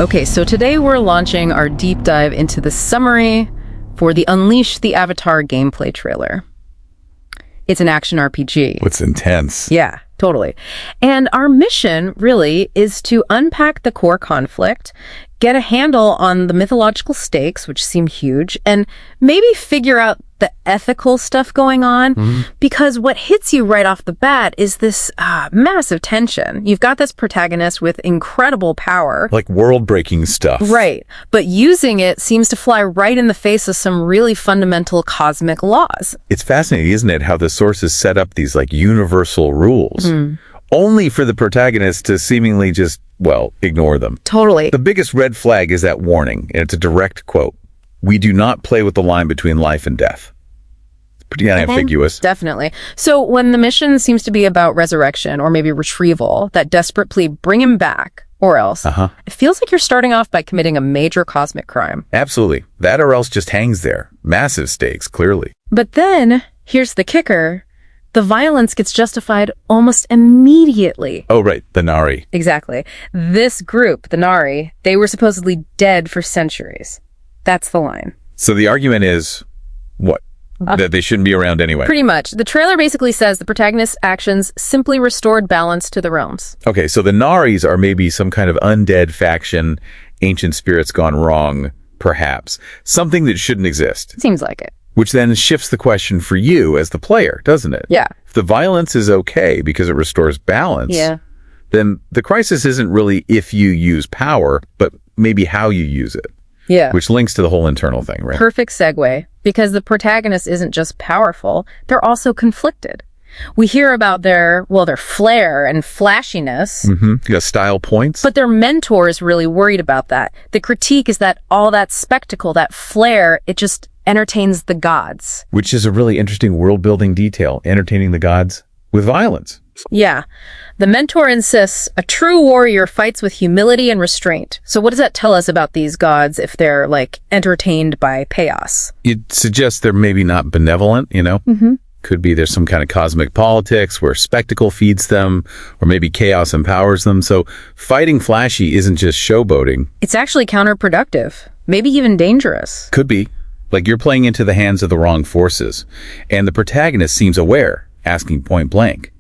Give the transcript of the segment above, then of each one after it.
Okay, so today we're launching our deep dive into the summary for the Unleash the Avatar gameplay trailer. It's an action RPG. What's intense? Yeah, totally. And our mission, really, is to unpack the core conflict, get a handle on the mythological stakes, which seem huge, and maybe figure out the ethical stuff going on, because what hits you right off the bat is this massive tension. You've got this protagonist with incredible power. Like world-breaking stuff. Right. But using it seems to fly right in the face of some really fundamental cosmic laws. It's fascinating, isn't it, how the sources set up these like universal rules, only for the protagonist to seemingly just, well, ignore them. Totally. The biggest red flag is that warning, and it's a direct quote. We do not play with the line between life and death. It's pretty ambiguous. Definitely. So when the mission seems to be about resurrection or maybe retrieval, that desperate plea, bring him back, or else, it feels like you're starting off by committing a major cosmic crime. Absolutely. That or else just hangs there. Massive stakes, clearly. But then, here's the kicker. The violence gets justified almost immediately. Oh, right. The Nari. Exactly. This group, the Nari, they were supposedly dead for centuries. That's the line. So the argument is, what? That they shouldn't be around anyway. Pretty much. The trailer basically says the protagonist's actions simply restored balance to the realms. Okay, so the Naris are maybe some kind of undead faction, ancient spirits gone wrong, perhaps. Something that shouldn't exist. Seems like it. Which then shifts the question for you as the player, doesn't it? Yeah. If the violence is okay because it restores balance, then the crisis isn't really if you use power, but maybe how you use it. Yeah. Which links to the whole internal thing, right? Perfect segue, because the protagonist isn't just powerful, they're also conflicted. We hear about their flair and flashiness. You got style points. But their mentor is really worried about that. The critique is that all that spectacle, that flair, it just entertains the gods. Which is a really interesting world-building detail, entertaining the gods with violence. Yeah. The mentor insists a true warrior fights with humility and restraint. So what does that tell us about these gods if they're, like, entertained by chaos? It suggests they're maybe not benevolent, you know? Could be there's some kind of cosmic politics where spectacle feeds them, or maybe chaos empowers them. So fighting flashy isn't just showboating. It's actually counterproductive, maybe even dangerous. Could be. Like you're playing into the hands of the wrong forces. And the protagonist seems aware, asking point blank,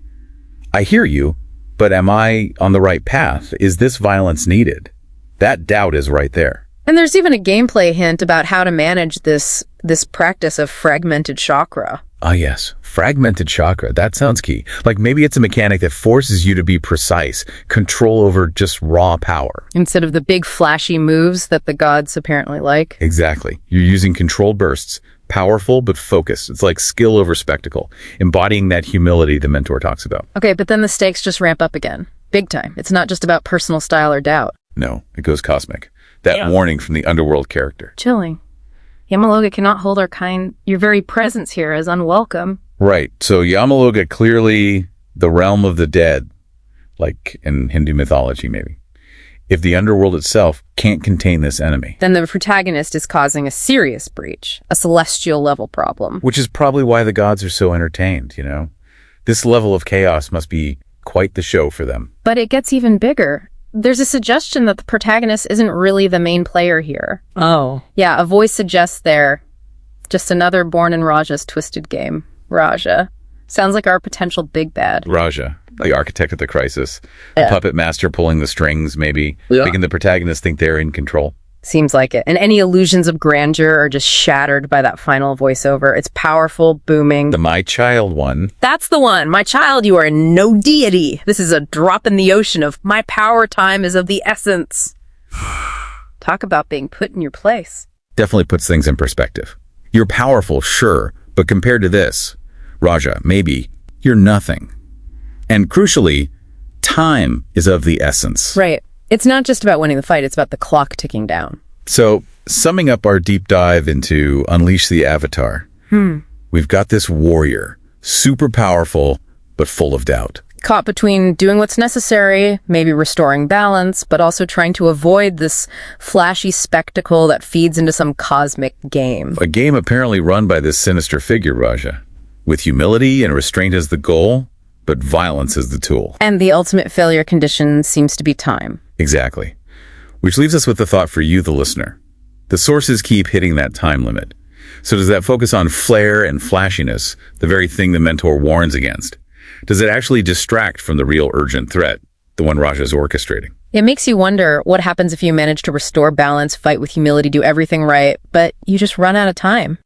I hear you, but am I on the right path? Is this violence needed? That doubt is right there. And there's even a gameplay hint about how to manage this practice of fragmented chakra. Ah, yes. Fragmented chakra. That sounds key. Like maybe it's a mechanic that forces you to be precise, control over just raw power. Instead of the big flashy moves that the gods apparently like. Exactly. You're using controlled bursts. Powerful, but focused. It's like skill over spectacle, embodying that humility the mentor talks about. Okay, but then the stakes just ramp up again. Big time. It's not just about personal style or doubt. No, it goes cosmic. That warning from the underworld character. Chilling. Yamaloga cannot hold our kind. Your very presence here is unwelcome. Right. So Yamaloga, clearly the realm of the dead, like in Hindu mythology maybe. If the underworld itself can't contain this enemy, then the protagonist is causing a serious breach, a celestial level problem. Which is probably why the gods are so entertained, you know? This level of chaos must be quite the show for them. But it gets even bigger. There's a suggestion that the protagonist isn't really the main player here. Oh. Yeah, a voice suggests they're just another born in Raja's twisted game. Raja. Sounds like our potential big bad. Raja, the architect of the crisis. The puppet master pulling the strings, maybe. Making the protagonist think they're in control. Seems like it. And any illusions of grandeur are just shattered by that final voiceover. It's powerful, booming. The My Child one. That's the one. My child, you are no deity. This is a drop in the ocean of my power time is of the essence. Talk about being put in your place. Definitely puts things in perspective. You're powerful, sure, but compared to this, Raja, maybe, you're nothing. And crucially, time is of the essence. Right. It's not just about winning the fight, it's about the clock ticking down. So, summing up our deep dive into Unleash the Avatar, we've got this warrior, super powerful, but full of doubt. Caught between doing what's necessary, maybe restoring balance, but also trying to avoid this flashy spectacle that feeds into some cosmic game. A game apparently run by this sinister figure, Raja, with humility and restraint as the goal, but violence as the tool. And the ultimate failure condition seems to be time. Exactly. Which leaves us with the thought for you, the listener. The sources keep hitting that time limit. So does that focus on flair and flashiness, the very thing the mentor warns against? Does it actually distract from the real urgent threat, the one Raja's orchestrating? It makes you wonder what happens if you manage to restore balance, fight with humility, do everything right, but you just run out of time.